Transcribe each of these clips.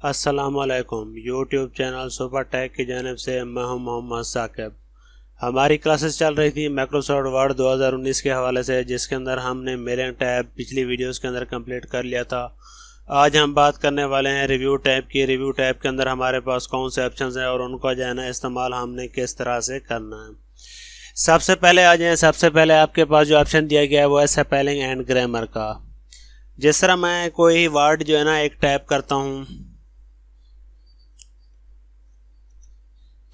अस्सलामुअलैकुम। YouTube channel super take की जानिब से मैं हूं मोहम्मद साकिब। हमारी क्लासेस चल रही थी माइक्रोसॉफ्ट वर्ड 2019 के हवाले से, जिसके अंदर हमने मेलिंग टैब पिछली वीडियोस के अंदर कंप्लीट कर लिया था। आज हम बात करने वाले हैं रिव्यू टैब की। रिव्यू टैब के अंदर हमारे पास कौन से ऑप्शंस हैं और उनका जो है ना इस्तेमाल हमने किस तरह से करना है। सबसे पहले आ जाएँ। सबसे पहले आपके पास जो ऑप्शन दिया गया है वो है स्पेलिंग एंड ग्रामर का। जिस तरह मैं कोई वर्ड जो है ना एक टाइप करता हूँ,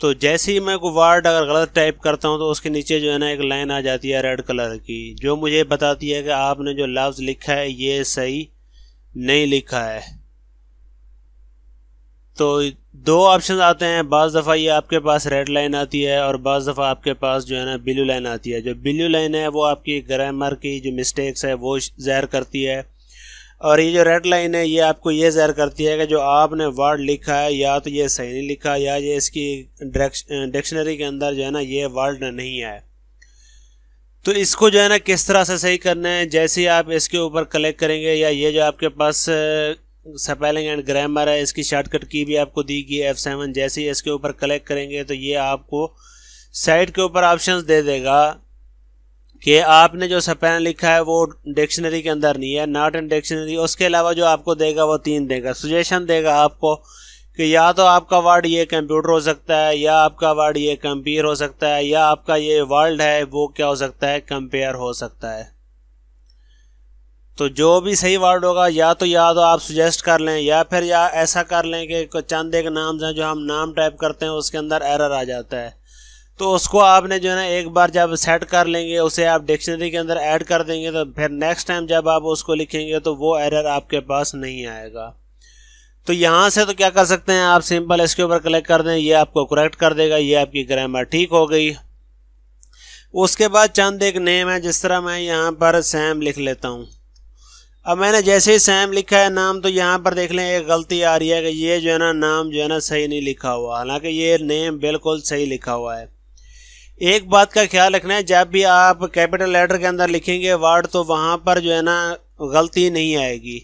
तो जैसे ही मैं कोई वर्ड अगर गलत टाइप करता हूं तो उसके नीचे जो है ना एक लाइन आ जाती है रेड कलर की, जो मुझे बताती है कि आपने जो लफ्ज़ लिखा है ये सही नहीं लिखा है। तो दो ऑप्शन आते हैं। बाज़ दफ़ा ये आपके पास रेड लाइन आती है और बाज़ दफ़ा आपके पास जो है ना ब्लू लाइन आती है। जो ब्लू लाइन है वो आपकी ग्रामर की जो मिस्टेक्स है वो ज़ाहिर करती है, और ये जो रेड लाइन है ये आपको ये ज़ाहिर करती है कि जो आपने वर्ड लिखा है या तो ये सही नहीं लिखा या ये इसकी डिक्शनरी के अंदर जो है ना ये वर्ड नहीं है। तो इसको जो है ना किस तरह से सही करना है, जैसे ही आप इसके ऊपर क्लिक करेंगे या ये जो आपके पास स्पेलिंग एंड ग्रामर है इसकी शॉर्टकट की भी आपको दी गई F7। जैसे ही इसके ऊपर क्लिक करेंगे तो ये आपको साइड के ऊपर ऑप्शंस दे देगा कि आपने जो स्पेलिंग लिखा है वो डिक्शनरी के अंदर नहीं है, नॉट इन डिक्शनरी। उसके अलावा जो आपको देगा वो 3 देगा। सजेशन देगा आपको कि या तो आपका वर्ड ये कंप्यूटर हो सकता है, या आपका वर्ड ये कंपेयर हो सकता है, या आपका ये वर्ड है वो क्या हो सकता है, कंपेयर हो सकता है। तो जो भी सही वर्ड होगा या तो आप सजेस्ट कर लें, या फिर या ऐसा कर लें कि चंद एक नाम हैं जो हम नाम टाइप करते हैं उसके अंदर एरर आ जाता है, तो उसको आपने जो है ना एक बार जब सेट कर लेंगे उसे आप डिक्शनरी के अंदर ऐड कर देंगे, तो फिर नेक्स्ट टाइम जब आप उसको लिखेंगे तो वो एरर आपके पास नहीं आएगा। तो यहाँ से तो क्या कर सकते हैं, आप सिंपल इसके ऊपर क्लिक कर दें, ये आपको करेक्ट कर देगा, ये आपकी ग्रामर ठीक हो गई। उसके बाद चंद एक नेम है, जिस तरह मैं यहाँ पर सैम लिख लेता हूँ। अब मैंने जैसे ही सैम लिखा है नाम, तो यहाँ पर देख लें एक गलती आ रही है कि ये जो है ना नाम जो है ना सही नहीं लिखा हुआ, हालांकि ये नेम बिल्कुल सही लिखा हुआ है। एक बात का ख्याल रखना है, जब भी आप कैपिटल लेटर के अंदर लिखेंगे वर्ड तो वहाँ पर जो है ना गलती नहीं आएगी।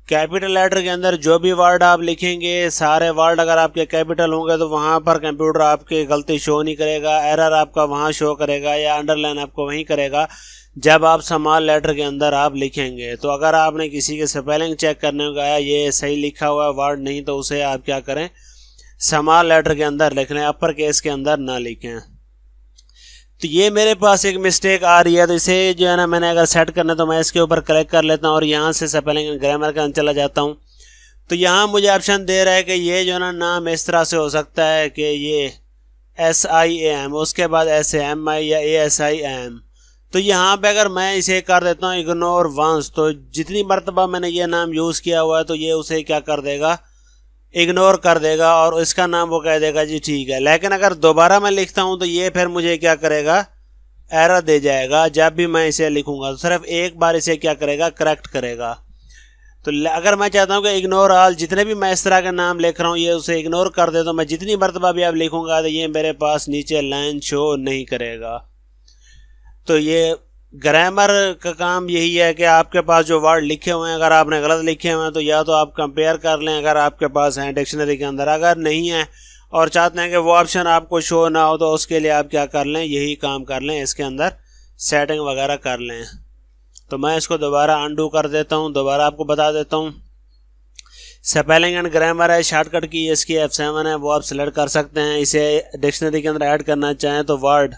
कैपिटल लेटर के अंदर जो भी वर्ड आप लिखेंगे, सारे वर्ड अगर आपके कैपिटल होंगे तो वहाँ पर कंप्यूटर आपकी गलती शो नहीं करेगा, एरर आपका वहाँ शो करेगा या अंडरलाइन आपको वहीं करेगा जब आप स्मॉल लेटर के अंदर आप लिखेंगे। तो अगर आपने किसी के स्पेलिंग चेक करने को कहा ये सही लिखा हुआ है वर्ड नहीं, तो उसे आप क्या करें, स्मॉल लेटर के अंदर लिख लें, अपर केस के अंदर ना लिखें। तो ये मेरे पास एक मिस्टेक आ रही है, तो इसे जो है ना मैंने अगर सेट करना है तो मैं इसके ऊपर क्लिक कर लेता हूँ और यहाँ से स्पेलिंग एंड ग्रामर के अंदर चला जाता हूँ। तो यहाँ मुझे ऑप्शन दे रहा है कि ये जो है ना नाम इस तरह से हो सकता है कि ये SIAM, उसके बाद SAMI या ASIAM। तो यहाँ पे अगर मैं इसे कर देता हूँ इग्नोर वंस, तो जितनी मरतबा मैंने ये नाम यूज़ किया हुआ है तो ये उसे क्या कर देगा, इग्नोर कर देगा और इसका नाम वो कह देगा जी ठीक है। लेकिन अगर दोबारा मैं लिखता हूं तो ये फिर मुझे क्या करेगा, एरर दे जाएगा। जब भी मैं इसे लिखूंगा तो सिर्फ एक बार इसे क्या करेगा, करेक्ट करेगा। तो अगर मैं चाहता हूं कि इग्नोर ऑल, जितने भी मैं इस तरह का नाम लिख रहा हूं ये उसे इग्नोर कर दे, तो मैं जितनी मरतबा भी अब लिखूंगा तो ये मेरे पास नीचे लाइन शो नहीं करेगा। तो ये ग्रामर का काम यही है कि आपके पास जो वर्ड लिखे हुए हैं अगर आपने गलत लिखे हुए हैं तो या तो आप कंपेयर कर लें अगर आपके पास हैं डिक्शनरी के अंदर, अगर नहीं है और चाहते हैं कि वो ऑप्शन आपको शो ना हो तो उसके लिए आप क्या कर लें, यही काम कर लें, इसके अंदर सेटिंग वगैरह कर लें। तो मैं इसको दोबारा अनडू कर देता हूँ, दोबारा आपको बता देता हूँ। स्पेलिंग एंड ग्रामर है, शॉर्टकट की इसकी F7 है, वो आप सिलेक्ट कर सकते हैं। इसे डिक्शनरी के अंदर ऐड करना चाहें तो वर्ड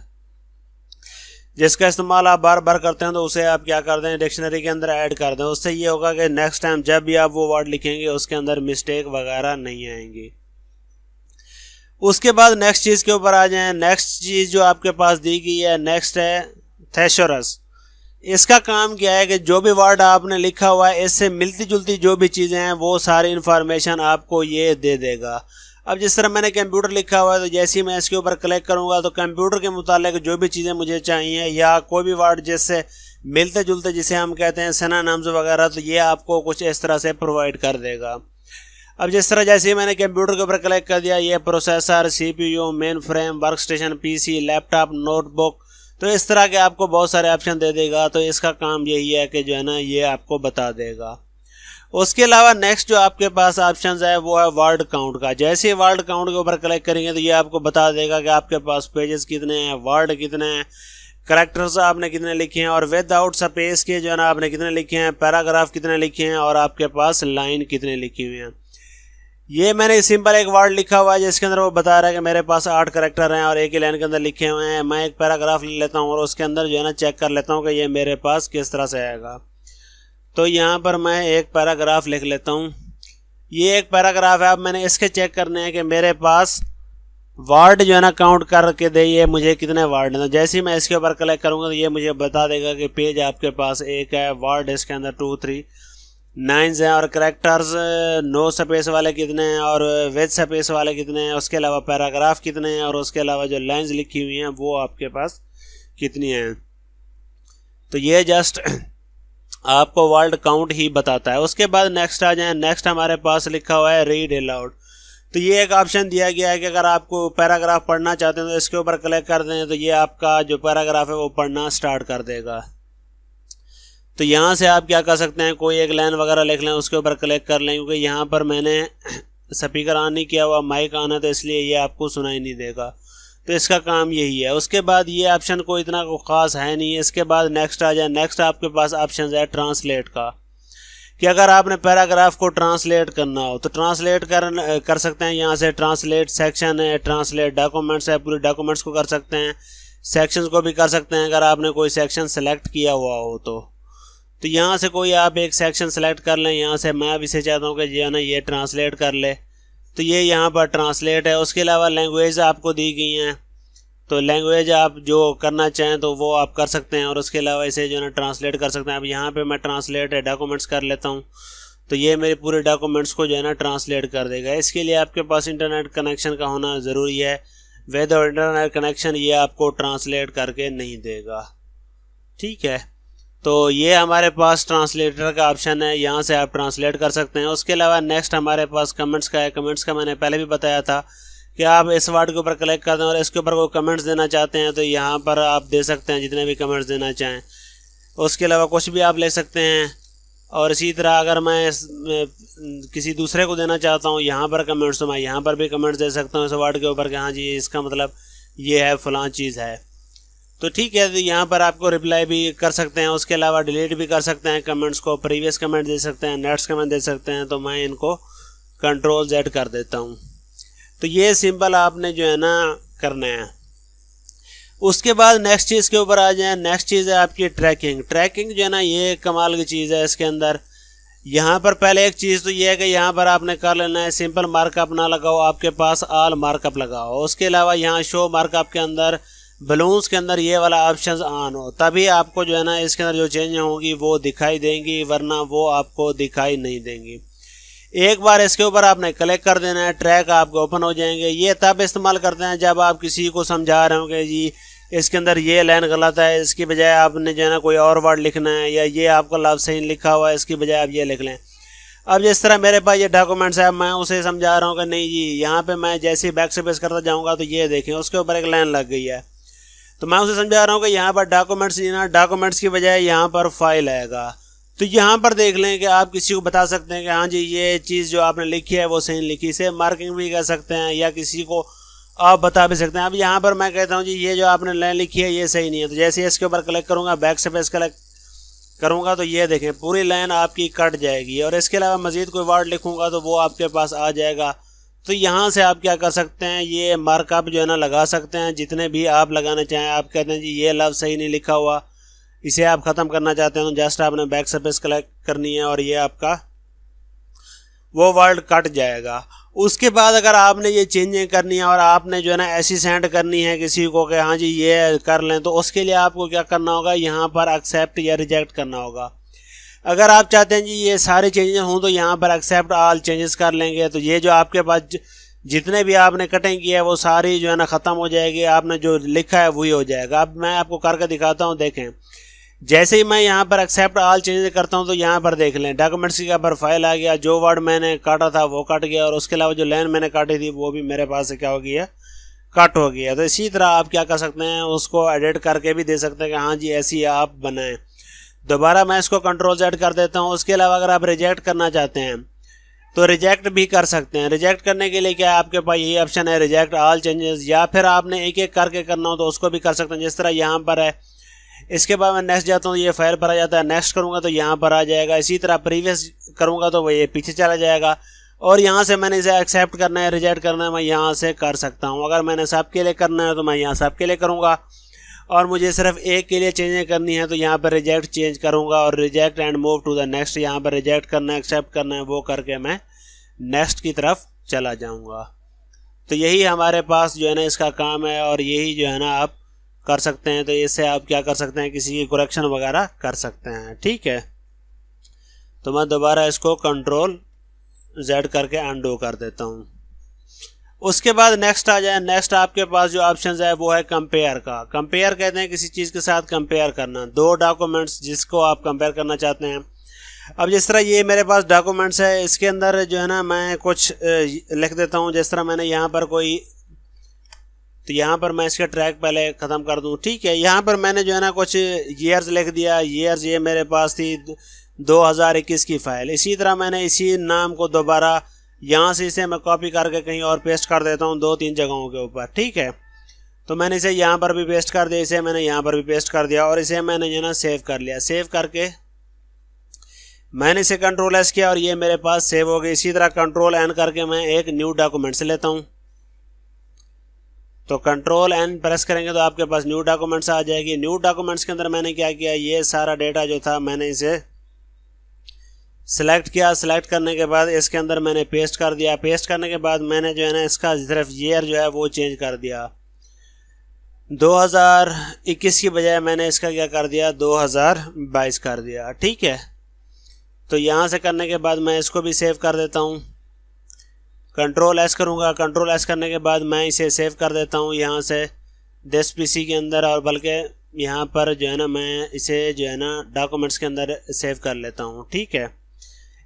जिसका इस्तेमाल आप बार बार करते हैं तो उसे आप क्या कर दें, डिक्शनरी के अंदर ऐड कर दें। उससे ये होगा कि नेक्स्ट टाइम जब भी आप वो वर्ड लिखेंगे उसके अंदर मिस्टेक वगैरह नहीं आएंगी। उसके बाद नेक्स्ट चीज़ के ऊपर आ जाएं। नेक्स्ट चीज़ जो आपके पास दी गई है नेक्स्ट है थेसोरस। इसका काम क्या है कि जो भी वर्ड आपने लिखा हुआ है इससे मिलती जुलती जो भी चीज़ें हैं वो सारी इंफॉर्मेशन आपको ये दे देगा। अब जिस तरह मैंने कंप्यूटर लिखा हुआ है तो जैसे ही मैं इसके ऊपर क्लिक करूंगा तो कंप्यूटर के मुतालिक जो भी चीज़ें मुझे चाहिए या कोई भी वर्ड जिससे मिलते जुलते जिसे हम कहते हैं सिनोनिम्स वगैरह, तो ये आपको कुछ इस तरह से प्रोवाइड कर देगा। अब जिस तरह जैसे ही मैंने कंप्यूटर के ऊपर क्लिक कर दिया, ये processor, CPU, main frame, work station, PC, laptop, notebook, तो इस तरह के आपको बहुत सारे ऑप्शन दे देगा। तो इसका काम यही है कि जो है ना ये आपको बता देगा। उसके अलावा नेक्स्ट जो आपके पास ऑप्शन है वो है वर्ड काउंट का। जैसे ही वर्ड काउंट के ऊपर क्लिक करेंगे तो ये आपको बता देगा कि आपके पास पेजेस कितने हैं, वर्ड कितने हैं, करैक्टर्स आपने कितने लिखे हैं और विदाउट स्पेस के जो है ना आपने कितने लिखे हैं, पैराग्राफ कितने लिखे हैं और आपके पास लाइन कितने लिखी हुई हैं। ये मैंने सिंपल एक वर्ड लिखा हुआ है जिसके अंदर वो बता रहा है कि मेरे पास 8 करैक्टर हैं और एक ही लाइन के अंदर लिखे हुए हैं। मैं एक पैराग्राफ ले लेता हूँ और उसके अंदर जो है ना चेक कर लेता हूँ कि ये मेरे पास किस तरह से आएगा। तो यहाँ पर मैं एक पैराग्राफ लिख लेता हूँ। ये एक पैराग्राफ है। अब मैंने इसके चेक करने हैं कि मेरे पास वर्ड जो है ना काउंट करके दे ये मुझे कितने वर्ड हैं। जैसे ही मैं इसके ऊपर क्लिक करूँगा तो ये मुझे बता देगा कि पेज आपके पास एक है, वर्ड इसके अंदर 2 3 9 हैं और करैक्टर्स नो स्पेस वाले कितने हैं और विद स्पेस वाले कितने हैं, उसके अलावा पैराग्राफ कितने हैं और उसके अलावा जो लाइंस लिखी हुई हैं वो आपके पास कितनी हैं। तो ये जस्ट आपको वर्ड काउंट ही बताता है। उसके बाद नेक्स्ट आ जाए। नेक्स्ट हमारे पास लिखा हुआ है रीड अलाउड। तो ये एक ऑप्शन दिया गया है कि अगर आपको पैराग्राफ पढ़ना चाहते हैं तो इसके ऊपर क्लिक कर दें तो ये आपका जो पैराग्राफ है वो पढ़ना स्टार्ट कर देगा। तो यहाँ से आप क्या कर सकते हैं, कोई एक लाइन वगैरह लिख लें, उसके ऊपर क्लिक कर लें, क्योंकि यहाँ पर मैंने स्पीकर ऑन नहीं किया हुआ, माइक ऑन है, तो इसलिए ये आपको सुनाई नहीं देगा। तो इसका काम यही है। उसके बाद ये ऑप्शन कोई इतना को ख़ास है नहीं। इसके बाद नेक्स्ट आ जाए। नेक्स्ट आपके पास ऑप्शन है ट्रांसलेट का, कि अगर आपने पैराग्राफ को ट्रांसलेट करना हो तो ट्रांसलेट कर सकते हैं। यहाँ से ट्रांसलेट सेक्शन है, ट्रांसलेट डॉक्यूमेंट्स है, पूरे डॉक्यूमेंट्स को कर सकते हैं, सेक्शंस को भी कर सकते हैं अगर आपने कोई सेक्शन सेलेक्ट किया हुआ हो तो यहाँ से कोई आप एक सेक्शन सेलेक्ट कर लें। यहाँ से मैं अब इसे चाहता हूँ कि जो है ना ये ट्रांसलेट कर ले, तो ये यहाँ पर ट्रांसलेट है। उसके अलावा लैंग्वेज आपको दी गई हैं, तो लैंग्वेज आप जो करना चाहें तो वो आप कर सकते हैं और उसके अलावा इसे जो है ना ट्रांसलेट कर सकते हैं। अब यहाँ पे मैं ट्रांसलेट डॉक्यूमेंट्स कर लेता हूँ तो ये मेरे पूरे डॉक्यूमेंट्स को जो है ना ट्रांसलेट कर देगा। इसके लिए आपके पास इंटरनेट कनेक्शन का होना ज़रूरी है। विदाउट इंटरनेट कनेक्शन ये आपको ट्रांसलेट करके नहीं देगा। ठीक है, तो ये हमारे पास ट्रांसलेटर का ऑप्शन है, यहाँ से आप ट्रांसलेट कर सकते हैं। उसके अलावा नेक्स्ट हमारे पास कमेंट्स का है। कमेंट्स का मैंने पहले भी बताया था कि आप इस वर्ड के ऊपर क्लिक कर दें और इसके ऊपर कोई कमेंट्स देना चाहते हैं तो यहाँ पर आप दे सकते हैं जितने भी कमेंट्स देना चाहें। उसके अलावा कुछ भी आप ले सकते हैं। और इसी तरह अगर मैं किसी दूसरे को देना चाहता हूँ यहाँ पर कमेंट्स, तो मैं यहाँ पर भी कमेंट्स दे सकता हूँ इस वर्ड के ऊपर कि हाँ जी इसका मतलब ये है, फ़लाँ चीज़ है। तो ठीक है, तो यहाँ पर आपको रिप्लाई भी कर सकते हैं। उसके अलावा डिलीट भी कर सकते हैं कमेंट्स को, प्रीवियस कमेंट दे सकते हैं, नेक्स्ट कमेंट दे सकते हैं। तो मैं इनको Ctrl+Z कर देता हूँ। तो ये सिंपल आपने जो है ना करना है। उसके बाद नेक्स्ट चीज़ के ऊपर आ जाए। नेक्स्ट चीज़ है आपकी ट्रैकिंग। ट्रैकिंग जो है ना ये कमाल की चीज़ है। इसके अंदर यहाँ पर पहले एक चीज़ तो ये है कि यहाँ पर आपने कर लेना है सिंपल मार्कअप ना लगाओ, आपके पास ऑल मार्कअप लगाओ। उसके अलावा यहाँ शो मार्कअप के अंदर बलून्स के अंदर ये वाला ऑप्शन ऑन हो, तभी आपको जो है ना इसके अंदर जो चेंज होंगी वो दिखाई देंगी, वरना वो आपको दिखाई नहीं देंगी। एक बार इसके ऊपर आपने क्लिक कर देना है, ट्रैक आपके ओपन हो जाएंगे। ये तब इस्तेमाल करते हैं जब आप किसी को समझा रहे होंगे जी इसके अंदर ये लाइन गलत है, इसकी बजाय आपने जो है ना कोई और वर्ड लिखना है, या ये आपका लफ्ज़ सही लिखा हुआ है इसकी बजाय आप ये लिख लें। अब जिस तरह मेरे पास ये डॉक्यूमेंट्स है, मैं उसे समझा रहा हूँ कि नहीं जी यहाँ पे मैं जैसे ही बैक स्पेस करता जाऊँगा तो ये देखें उसके ऊपर एक लाइन लग गई है। तो मैं उसे समझा रहा हूँ कि यहाँ पर डॉक्यूमेंट्स ना, डॉक्यूमेंट्स की बजाय यहाँ पर फाइल आएगा। तो यहाँ पर देख लें कि आप किसी को बता सकते हैं कि हाँ जी ये चीज़ जो आपने लिखी है वो सही लिखी। इसे मार्किंग भी कर सकते हैं या किसी को आप बता भी सकते हैं। अब यहाँ पर मैं कहता हूँ जी ये जो आपने लाइन लिखी है ये सही नहीं है, तो जैसे इसके ऊपर क्लिक करूँगा, बैक स्पेस क्लिक करूँगा तो ये देखें पूरी लाइन आपकी कट जाएगी। और इसके अलावा मज़ीद कोई वर्ड लिखूँगा तो वो आपके पास आ जाएगा। तो यहाँ से आप क्या कर सकते हैं, ये मार्कअप जो है ना लगा सकते हैं जितने भी आप लगाना चाहें। आप कहते हैं जी ये लफ्ज़ सही नहीं लिखा हुआ, इसे आप ख़त्म करना चाहते हैं तो जस्ट आपने बैक स्पेस क्लिक करनी है और ये आपका वो वर्ड कट जाएगा। उसके बाद अगर आपने ये चेंजिंग करनी है और आपने जो है ना ऐसी सेंड करनी है किसी को कि हाँ जी ये कर लें, तो उसके लिए आपको क्या करना होगा, यहाँ पर एक्सेप्ट या रिजेक्ट करना होगा। अगर आप चाहते हैं जी ये सारे चेंजेस हों तो यहाँ पर एक्सेप्ट ऑल चेंजेस कर लेंगे, तो ये जो आपके पास जितने भी आपने कटिंग की है वो सारी जो है ना ख़त्म हो जाएगी, आपने जो लिखा है वही हो जाएगा। अब मैं आपको करके दिखाता हूँ। देखें जैसे ही मैं यहाँ पर एक्सेप्ट ऑल चेंजेस करता हूँ तो यहाँ पर देख लें डॉक्यूमेंट्स की पर फाइल आ गया, जो वर्ड मैंने काटा था वो कट गया और उसके अलावा जो लाइन मैंने काटी थी वो भी मेरे पास से क्या हो गया, कट हो गया। तो इसी तरह आप क्या कर सकते हैं, उसको एडिट करके भी दे सकते हैं कि हाँ जी ऐसी आप बनाएं। दोबारा मैं इसको कंट्रोल Z कर देता हूँ। उसके अलावा अगर आप रिजेक्ट करना चाहते हैं तो रिजेक्ट भी कर सकते हैं। रिजेक्ट करने के लिए क्या है, आपके पास यही ऑप्शन है, रिजेक्ट ऑल चेंजेस, या फिर आपने एक एक करके करना हो तो उसको भी कर सकते हैं, जिस तरह यहाँ पर है। इसके बाद मैं नेक्स्ट जाता हूँ, ये फाइल पर आ जाता है। नेक्स्ट करूँगा तो यहाँ पर आ जाएगा। इसी तरह प्रीवियस करूँगा तो वो ये पीछे चला जाएगा। और यहाँ से मैंने इसे एक्सेप्ट करना है, रिजेक्ट करना है, मैं यहाँ से कर सकता हूँ। अगर मैंने सबके लिए करना है तो मैं यहाँ सबके लिए करूँगा, और मुझे सिर्फ एक के लिए चेंजें करनी है तो यहाँ पर रिजेक्ट चेंज करूँगा, और reject and move to the next, यहाँ पर रिजेक्ट करना है, एक्सेप्ट करना है, वो करके मैं नेक्स्ट की तरफ चला जाऊँगा। तो यही हमारे पास जो है ना इसका काम है, और यही जो है ना आप कर सकते हैं। तो इससे आप क्या कर सकते हैं, किसी की करेक्शन वगैरह कर सकते हैं। ठीक है, तो मैं दोबारा इसको कंट्रोल Z करके अनडू कर देता हूँ। उसके बाद नेक्स्ट आ जाए। नेक्स्ट आपके पास जो ऑप्शन है वो है कंपेयर का। कंपेयर कहते हैं किसी चीज़ के साथ कंपेयर करना, दो डॉक्यूमेंट्स जिसको आप कंपेयर करना चाहते हैं। अब जिस तरह ये मेरे पास डॉक्यूमेंट्स है, इसके अंदर जो है ना मैं कुछ लिख देता हूँ। जिस तरह मैंने यहाँ पर कोई, तो यहाँ पर मैं इसके ट्रैक पहले ख़त्म कर दूँ। ठीक है, यहाँ पर मैंने जो है ना कुछ ईयर्स लिख दिया। ईयर्स ये मेरे पास थी 2021 की फ़ाइल। इसी तरह मैंने इसी नाम को दोबारा यहाँ से इसे मैं कॉपी करके कहीं और पेस्ट कर देता हूँ 2-3 जगहों के ऊपर। ठीक है, तो मैंने इसे यहाँ पर भी पेस्ट कर दिया, इसे मैंने यहाँ पर भी पेस्ट कर दिया, और इसे मैंने जो है ना सेव कर लिया। सेव करके मैंने इसे कंट्रोल S किया और ये मेरे पास सेव हो गई। इसी तरह कंट्रोल N करके मैं एक न्यू डॉक्यूमेंट से लेता हूँ। तो कंट्रोल N प्रेस करेंगे तो आपके पास न्यू डॉक्यूमेंट्स आ जाएगी। न्यू डॉक्यूमेंट्स के अंदर मैंने क्या किया, ये सारा डेटा जो था मैंने इसे सिलेक्ट किया। सिलेक्ट करने के बाद इसके अंदर मैंने पेस्ट कर दिया। पेस्ट करने के बाद मैंने जो है ना इसका सिर्फ ईयर जो है वो चेंज कर दिया। 2021 की बजाय मैंने इसका क्या कर दिया, 2022 कर दिया। ठीक है, तो यहाँ से करने के बाद मैं इसको भी सेव कर देता हूँ। कंट्रोल S करूँगा। कंट्रोल S करने के बाद मैं इसे सेव कर देता हूँ यहाँ से दिस PC के अंदर, और बल्कि यहाँ पर जो है ना मैं इसे जो है ना डॉक्यूमेंट्स के अंदर सेव कर लेता हूँ। ठीक है,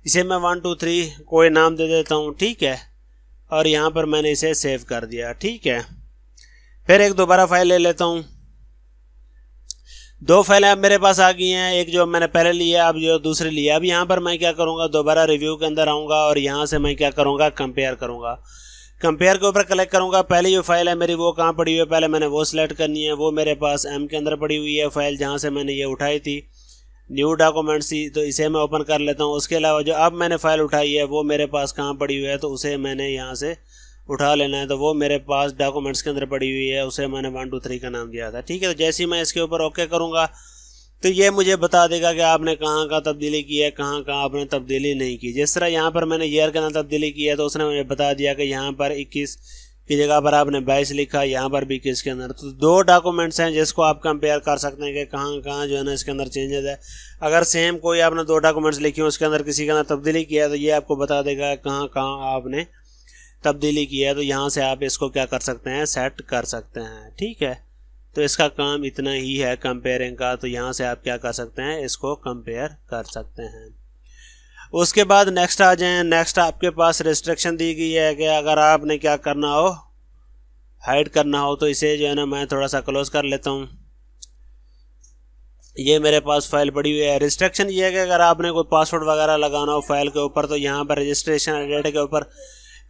इसे मैं 1 2 3 कोई नाम दे देता हूँ। ठीक है, और यहाँ पर मैंने इसे सेव कर दिया। ठीक है, फिर एक दोबारा फाइल ले लेता हूँ। दो फाइलें अब मेरे पास आ गई हैं, एक जो मैंने पहले लिया, अब जो दूसरी लिया। अब यहाँ पर मैं क्या करूँगा, दोबारा रिव्यू के अंदर आऊँगा और यहाँ से मैं क्या करूँगा, कंपेयर करूँगा। कंपेयर के ऊपर क्लिक करूँगा। पहले जो फाइल है मेरी वो कहाँ पड़ी हुई है, पहले मैंने वो सिलेक्ट करनी है। वो मेरे पास M के अंदर पड़ी हुई है फाइल, जहाँ से मैंने ये उठाई थी, न्यू डॉक्यूमेंट्स थी, तो इसे मैं ओपन कर लेता हूँ। उसके अलावा जो अब मैंने फ़ाइल उठाई है वो मेरे पास कहाँ पड़ी हुई है, तो उसे मैंने यहाँ से उठा लेना है। तो वो मेरे पास डॉक्यूमेंट्स के अंदर पड़ी हुई है, उसे मैंने 1 2 3 का नाम दिया था। ठीक है, तो जैसे ही मैं इसके ऊपर ओके करूँगा तो ये मुझे बता देगा कि आपने कहाँ कहाँ तब्दीली की है, कहाँ कहाँ आपने तब्दीली नहीं की। जिस तरह यहाँ पर मैंने ईयर के अंदर तब्दीली की है तो उसने मुझे बता दिया कि यहाँ पर 21 की जगह पर आपने 22 लिखा, यहाँ पर भी 21 के अंदर। तो दो डॉक्यूमेंट्स हैं जिसको आप कंपेयर कर सकते हैं कि कहाँ कहाँ जो है ना इसके अंदर चेंजेस है। अगर सेम कोई आपने दो डॉक्यूमेंट्स लिखी हो, उसके अंदर किसी के अंदर तब्दीली किया है, तो ये आपको बता देगा कहाँ कहाँ आपने तब्दीली की है। तो यहाँ से आप इसको क्या कर सकते हैं, सेट कर सकते हैं। ठीक है, तो इसका काम इतना ही है कंपेयरिंग का। तो यहाँ से आप क्या कर सकते हैं, इसको कंपेयर कर सकते हैं। उसके बाद नेक्स्ट आ जाएं। नेक्स्ट आपके पास रिस्ट्रिक्शन दी गई है कि अगर आपने क्या करना हो, हाइड करना हो, तो इसे जो है ना मैं थोड़ा सा क्लोज कर लेता हूँ। ये मेरे पास फाइल पड़ी हुई है। रिस्ट्रिक्शन ये है कि अगर आपने कोई पासवर्ड वगैरह लगाना हो फाइल के ऊपर, तो यहाँ पर रजिस्ट्रेशन एडिट के ऊपर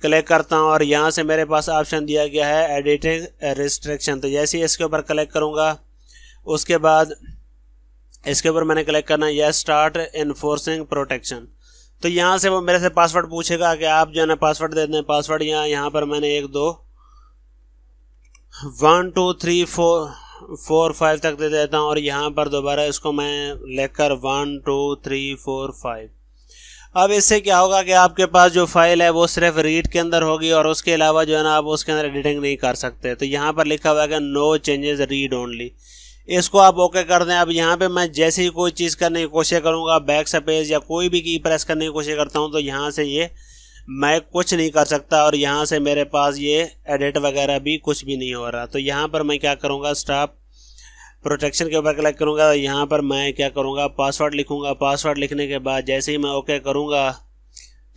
क्लिक करता हूँ और यहाँ से मेरे पास ऑप्शन दिया गया है एडिटिंग रिस्ट्रिक्शन। तो जैसे ही इसके ऊपर क्लिक करूँगा, उसके बाद इसके ऊपर मैंने क्लिक करना है यस स्टार्ट इन्फोर्सिंग प्रोटेक्शन। तो यहाँ से वो मेरे से पासवर्ड पूछेगा कि आप जो है ना पासवर्ड दे दें। पासवर्ड यहाँ पर मैंने 1 2 1 2 3 4 5 तक दे देता हूँ, और यहाँ पर दोबारा इसको मैं लेकर 1 2 3 4 5। अब इससे क्या होगा कि आपके पास जो फाइल है वो सिर्फ रीड के अंदर होगी, और उसके अलावा जो है ना आप उसके अंदर एडिटिंग नहीं कर सकते। तो यहाँ पर लिखा हुआ है कि नो चेंजेस रीड ओनली, इसको आप ओके कर दें। अब यहाँ पे मैं जैसे ही कोई चीज़ करने की कोशिश करूँगा, बैक स्पेस या कोई भी की प्रेस करने की कोशिश करता हूँ, तो यहाँ से ये मैं कुछ नहीं कर सकता, और यहाँ से मेरे पास ये एडिट वगैरह भी कुछ भी नहीं हो रहा। तो यहाँ पर मैं क्या करूँगा, स्टॉप प्रोटेक्शन के ऊपर क्लिक करूँगा। यहाँ पर मैं क्या करूँगा, पासवर्ड लिखूँगा। पासवर्ड लिखने के बाद जैसे ही मैं ओके करूँगा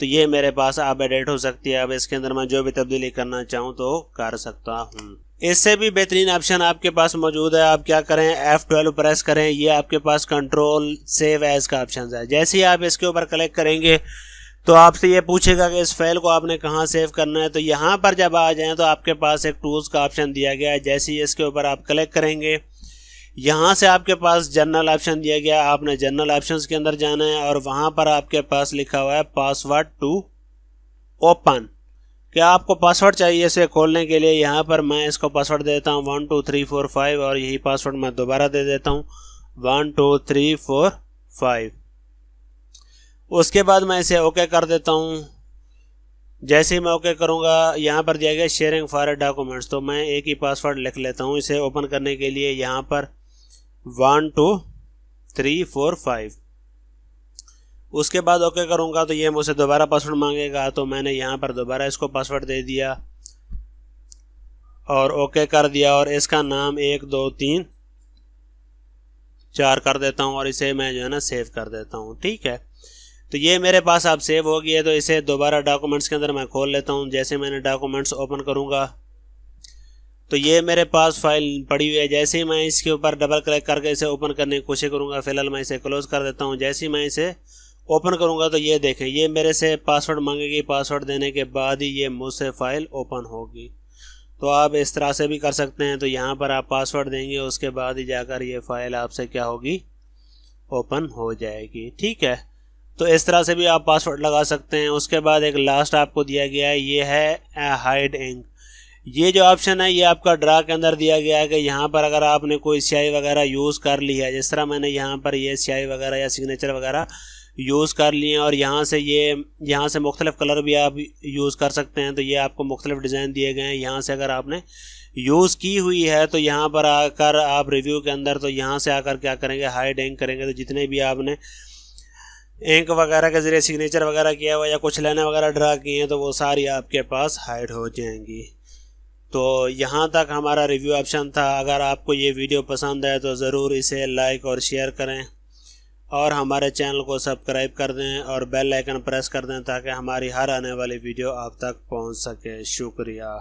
तो ये मेरे पास अब एडिट हो सकती है। अब इसके अंदर मैं जो भी तब्दीली करना चाहूँ तो कर सकता हूँ। इससे भी बेहतरीन ऑप्शन आपके पास मौजूद है। आप क्या करें, F12 प्रेस करें, ये आपके पास कंट्रोल सेव एज का ऑप्शन है। जैसे ही आप इसके ऊपर क्लिक करेंगे तो आपसे ये पूछेगा कि इस फाइल को आपने कहाँ सेव करना है। तो यहाँ पर जब आ जाएं तो आपके पास एक टूल्स का ऑप्शन दिया गया है। जैसे ही इसके ऊपर आप क्लिक करेंगे, यहाँ से आपके पास जनरल ऑप्शन दिया गया है। आपने जनरल ऑप्शंस के अंदर जाना है और वहाँ पर आपके पास लिखा हुआ है पासवर्ड टू ओपन। क्या आपको पासवर्ड चाहिए इसे खोलने के लिए? यहाँ पर मैं इसको पासवर्ड देता हूँ 1 2 3 4 5 और यही पासवर्ड मैं दोबारा दे देता हूँ 1 2 3 4 5। उसके बाद मैं इसे ओके कर देता हूँ। जैसे ही मैं ओके करूँगा, यहाँ पर दिया गया शेयरिंग फॉर डॉक्यूमेंट्स, तो मैं एक ही पासवर्ड लिख लेता हूँ इसे ओपन करने के लिए। यहाँ पर 1 2 3 4 5। उसके बाद ओके करूँगा तो ये मुझसे दोबारा पासवर्ड मांगेगा, तो मैंने यहाँ पर दोबारा इसको पासवर्ड दे दिया और ओके कर दिया और इसका नाम 1 2 3 4 कर देता हूँ और इसे मैं जो है ना सेव कर देता हूँ। ठीक है, तो ये मेरे पास अब सेव हो गई है। तो इसे दोबारा डॉक्यूमेंट्स के अंदर मैं खोल लेता हूँ। जैसे मैंने डॉक्यूमेंट्स ओपन करूँगा तो ये मेरे पास फाइल पड़ी हुई है। जैसे ही मैं इसके ऊपर डबल क्लिक करके इसे ओपन करने की कोशिश करूँगा, फिलहाल मैं इसे क्लोज कर देता हूँ। जैसे ही मैं इसे ओपन करूँगा तो ये देखें, ये मेरे से पासवर्ड मांगेगी। पासवर्ड देने के बाद ही ये मुझसे फाइल ओपन होगी। तो आप इस तरह से भी कर सकते हैं। तो यहाँ पर आप पासवर्ड देंगे, उसके बाद ही जाकर ये फाइल आपसे क्या होगी, ओपन हो जाएगी। ठीक है, तो इस तरह से भी आप पासवर्ड लगा सकते हैं। उसके बाद एक लास्ट आपको दिया गया है, ये है हाइड इंक। ये जो ऑप्शन है ये आपका ड्रा के अंदर दिया गया है कि यहाँ पर अगर आपने कोई स्याही वगैरह यूज़ कर ली है, जिस तरह मैंने यहाँ पर ये स्याही वगैरह या सिग्नेचर वगैरह यूज़ कर लिए हैं और यहाँ से मुख्तलिफ कलर भी आप यूज़ कर सकते हैं। तो ये आपको मुख्तलिफ डिज़ाइन दिए गए हैं। यहाँ से अगर आपने यूज़ की हुई है तो यहाँ पर आकर आप रिव्यू के अंदर, तो यहाँ से आकर क्या करेंगे, हाइड इंक करेंगे। तो जितने भी आपने इंक वगैरह के ज़रिए सिग्नेचर वगैरह किया हुआ या कुछ लाइनें वगैरह ड्रा की हैं तो वो सारी आपके पास हाइड हो जाएंगी। तो यहाँ तक हमारा रिव्यू ऑप्शन था। अगर आपको ये वीडियो पसंद आए तो ज़रूर इसे लाइक और शेयर करें और हमारे चैनल को सब्सक्राइब कर दें और बेल आइकन प्रेस कर दें ताकि हमारी हर आने वाली वीडियो आप तक पहुँच सके। शुक्रिया।